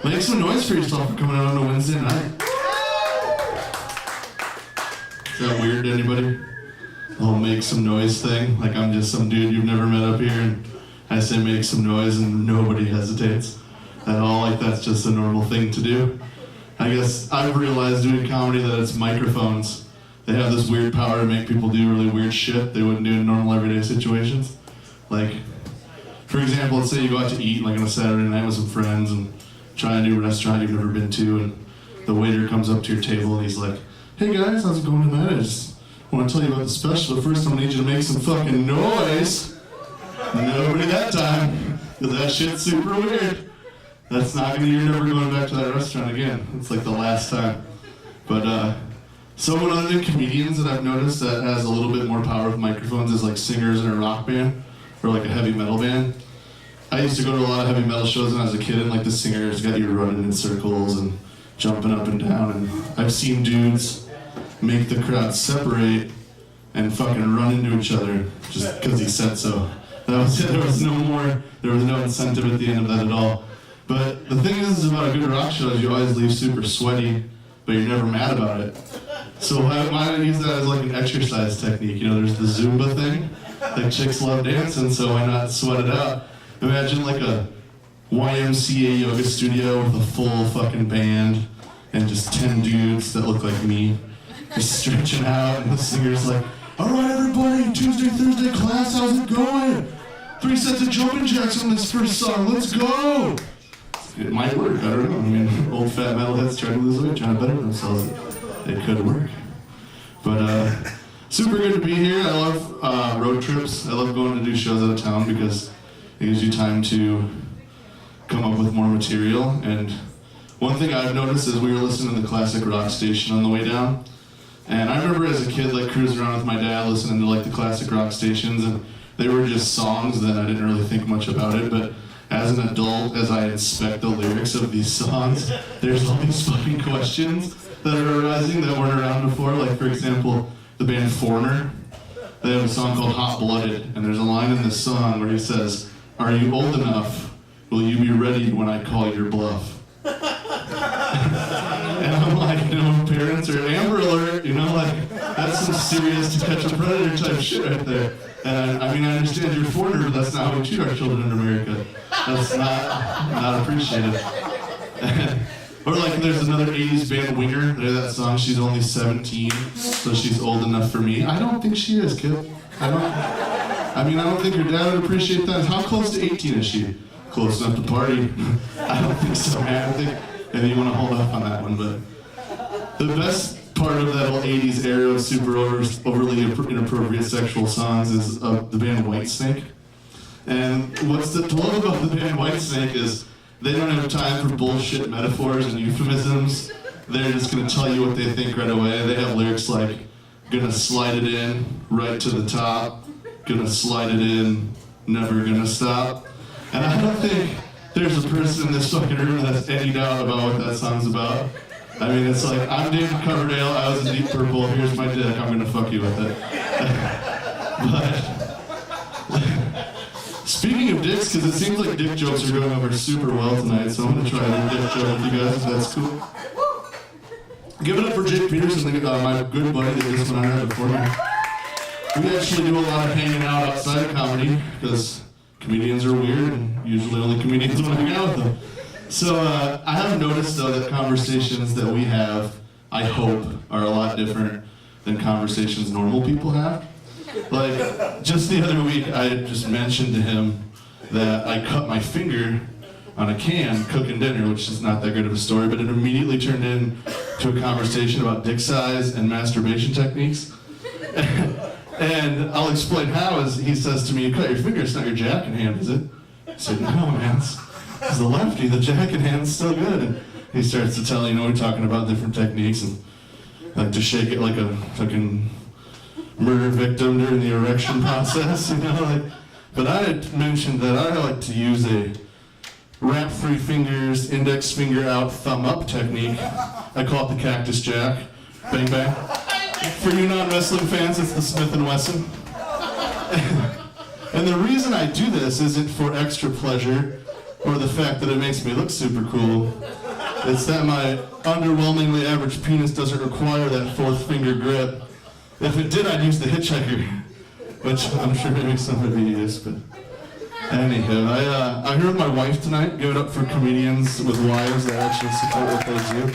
Make some noise for yourself for coming out on a Wednesday night. Is that weird to anybody? The whole make some noise thing? Like I'm just some dude you've never met up here and I say make some noise and nobody hesitates at all, like that's just a normal thing to do. I guess I've realized doing comedy that it's microphones. They have this weird power to make people do really weird shit they wouldn't do in normal everyday situations. Like, for example, let's say you go out to eat like on a Saturday night with some friends and try a new restaurant you've never been to, and the waiter comes up to your table and he's like, "Hey guys, how's it going tonight? I just want to tell you about the special, but first I'm gonna need you to make some fucking noise." Nobody that time, because that shit's super weird. That's not gonna, you're never going back to that restaurant again. It's like the last time. But so one of the comedians that I've noticed that has a little bit more power with microphones is like singers in a rock band or like a heavy metal band. I used to go to a lot of heavy metal shows when I was a kid, and like the singers got you running in circles and jumping up and down, and I've seen dudes make the crowd separate and fucking run into each other just because he said so. That was it. There was no incentive at the end of that at all. But the thing is about a good rock show is you always leave super sweaty, but you're never mad about it. So I use that as like an exercise technique. You know, there's the Zumba thing. Like chicks love dancing, so why not sweat it out? Imagine like a YMCA yoga studio with a full fucking band and just 10 dudes that look like me just stretching out, and the singer's like, "All right, everybody, Tuesday, Thursday class, how's it going? 3 sets of jumping jacks on this first song, let's go!" It might work, I don't know. I mean, old fat metalheads trying to lose weight, trying to better themselves. It could work. But super good to be here. I love road trips. I love going to do shows out of town because it gives you time to come up with more material. And one thing I've noticed is we were listening to the classic rock station on the way down. And I remember as a kid, like cruising around with my dad, listening to like the classic rock stations, and they were just songs that I didn't really think much about it. But as an adult, as I inspect the lyrics of these songs, there's all these fucking questions that are arising that weren't around before. Like for example, the band Foreigner, they have a song called Hot Blooded, and there's a line in this song where he says, "Are you old enough? Will you be ready when I call your bluff?" And I'm like, no, parents are Amber Alert, you know, like, that's some serious to catch a predator type shit right there. And I mean, I understand you're Foreigner, but that's not how we treat our children in America. That's not appreciated. Or like, there's another 80s band, Winger, they have that song, "She's only 17, so she's old enough for me." I don't think she is, kid. I don't think your dad would appreciate that. How close to 18 is she? Close enough to party? I don't think so, man. I think maybe you want to hold off on that one, but the best part of that whole 80s era of super overly inappropriate sexual songs is the band Whitesnake. And what's to love about the band Whitesnake is they don't have time for bullshit metaphors and euphemisms. They're just going to tell you what they think right away. They have lyrics like, "Gonna slide it in, right to the top. Gonna slide it in, never gonna stop." And I don't think there's a person in this fucking room that has any doubt about what that song's about. I mean, it's like, I'm David Coverdale, I was in Deep Purple, here's my dick, I'm gonna fuck you with it. But, speaking of dicks, because it seems like dick jokes are going over super well tonight, so I'm gonna try a dick joke with you guys, if that's cool. Give it up for Jake Peterson, my good buddy that just went on here before me. We actually do a lot of hanging out outside of comedy, because comedians are weird, and usually only comedians want to hang out with them. So I have noticed, though, that conversations that we have, I hope, are a lot different than conversations normal people have. Like, just the other week, I just mentioned to him that I cut my finger on a can cooking dinner, which is not that good of a story, but it immediately turned into a conversation about dick size and masturbation techniques. And I'll explain how, as he says to me, "You cut your finger, it's not your jack in hand, is it?" I said, "No, man, it's the lefty, the jack in hand's still good." And he starts to tell, we're talking about different techniques, and like to shake it like a fucking murder victim during the erection process, like. But I had mentioned that I like to use a wrap 3 fingers, index finger out, thumb up technique. I call it the cactus jack. Bang, bang. For you non-wrestling fans, it's the Smith & Wesson. And the reason I do this isn't for extra pleasure or the fact that it makes me look super cool. It's that my underwhelmingly average penis doesn't require that fourth finger grip. If it did, I'd use the hitchhiker, which I'm sure maybe somebody used, but anywho, I'm here with my wife tonight. Give it up for comedians with wives that actually support what they do.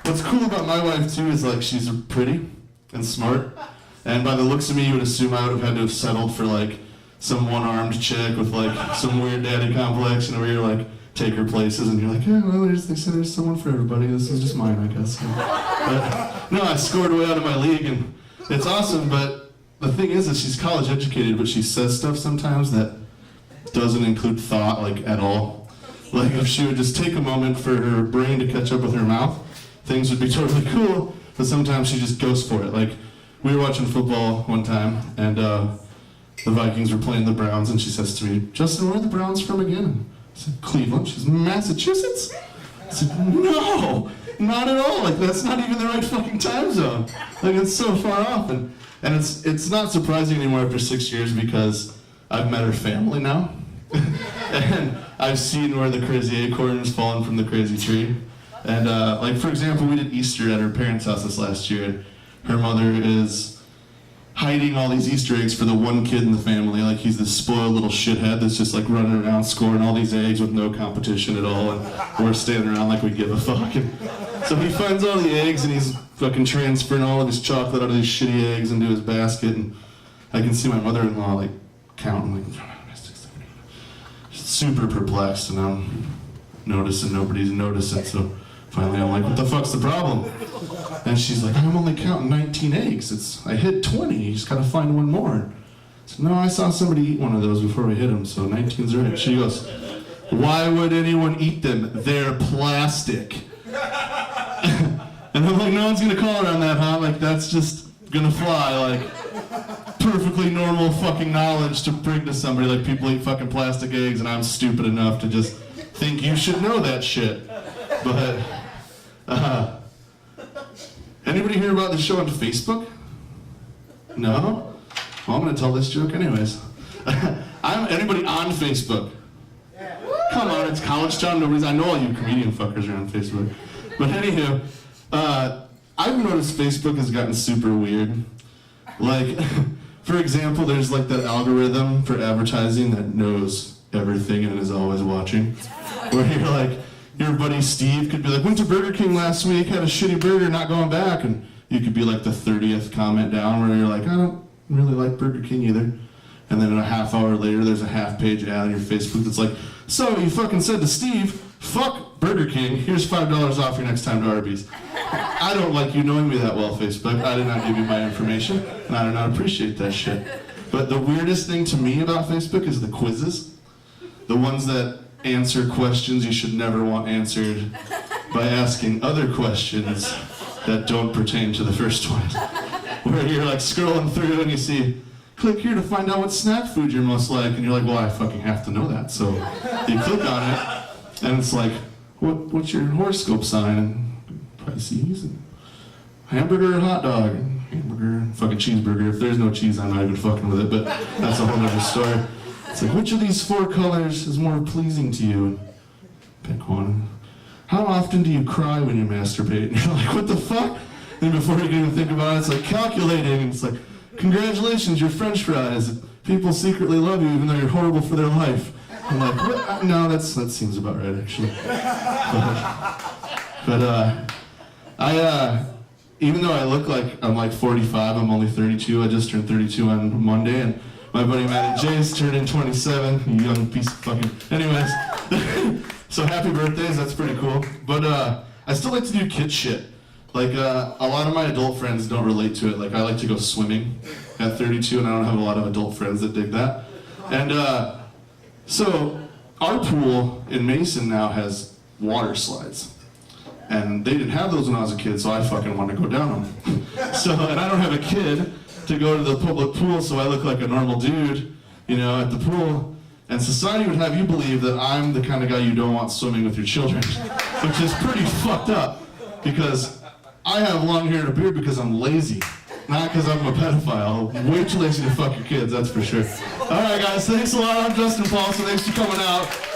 What's cool about my wife too is like she's pretty and smart, and by the looks of me, you would assume I would have had to have settled for like some one-armed chick with like some weird daddy complex, where you're like take her places, and you're like, yeah, well, they say there's someone for everybody. This is just mine, I guess. But no, I scored way out of my league, and it's awesome. But the thing is that she's college educated, but she says stuff sometimes that doesn't include thought, like at all. Like if she would just take a moment for her brain to catch up with her mouth, things would be totally cool. But sometimes she just goes for it. Like we were watching football one time, and the Vikings were playing the Browns, and she says to me, Justin, where are the Browns from again? I said, Cleveland. She's Massachusetts? I said, no, not at all. Like, that's not even the right fucking time zone. Like, it's so far off. And it's not surprising anymore after 6 years because I've met her family now. And I've seen where the crazy acorn is falling from the crazy tree. And, like, for example, we did Easter at her parents' house this last year. And her mother is hiding all these Easter eggs for the one kid in the family. Like, he's this spoiled little shithead that's just like running around scoring all these eggs with no competition at all, and we're standing around like we give a fuck. And so he finds all the eggs, and he's fucking transferring all of his chocolate out of these shitty eggs into his basket, and I can see my mother-in-law like counting, like super perplexed, and I'm noticing nobody's noticing, so finally I'm like, what the fuck's the problem? And she's like, I'm only counting 19 eggs. I hit 20. You just gotta find one more. So, no, I saw somebody eat one of those before we hit them, so 19's right. She goes, why would anyone eat them? They're plastic. And I'm like, no one's gonna call her on that, huh? Like, that's just gonna fly. Like, perfectly normal fucking knowledge to bring to somebody. Like, people eat fucking plastic eggs, and I'm stupid enough to just think you should know that shit. But, anybody hear about the show on Facebook? No? Well, I'm going to tell this joke anyways. Anybody on Facebook? Come on, it's college town. I know all you comedian fuckers are on Facebook. But anywho, I've noticed Facebook has gotten super weird. Like, for example, there's like that algorithm for advertising that knows everything and is always watching. Where you're like, your buddy Steve could be like, went to Burger King last week, had a shitty burger, not going back. And you could be like the 30th comment down where you're like, I don't really like Burger King either. And then a half hour later, there's a half-page ad on your Facebook that's like, so you fucking said to Steve, fuck Burger King, here's $5 off your next time to Arby's. I don't like you knowing me that well, Facebook. I did not give you my information, and I do not appreciate that shit. But the weirdest thing to me about Facebook is the quizzes. The ones that answer questions you should never want answered by asking other questions that don't pertain to the first one. Where you're like scrolling through and you see, click here to find out what snack food you're most like, and you're like, well, I fucking have to know that. So you click on it, and it's like, what's your horoscope sign? And Pisces, and hamburger or hot dog, and hamburger and fucking cheeseburger. If there's no cheese, I'm not even fucking with it, but that's a whole other story. It's like, which of these 4 colors is more pleasing to you? Pick one. How often do you cry when you masturbate? And you're like, what the fuck? And before you can even think about it, it's like calculating. And it's like, congratulations, you're French fries. People secretly love you even though you're horrible for their life. I'm like, what? No, that seems about right, actually. But even though I look like I'm like 45, I'm only 32. I just turned 32 on Monday, and my buddy Matt and Jay's turning 27, you young piece of fucking... Anyways, so happy birthdays, that's pretty cool. But I still like to do kid shit. Like, a lot of my adult friends don't relate to it. Like, I like to go swimming at 32, and I don't have a lot of adult friends that dig that. And so our pool in Mason now has water slides. And they didn't have those when I was a kid, so I fucking want to go down them. So, and I don't have a kid to go to the public pool, so I look like a normal dude, you know, at the pool. And society would have you believe that I'm the kind of guy you don't want swimming with your children, which is pretty fucked up, because I have long hair and a beard because I'm lazy. Not because I'm a pedophile. Way too lazy to fuck your kids, that's for sure. All right, guys, thanks a lot. I'm Justin Paulsen. Thanks for coming out.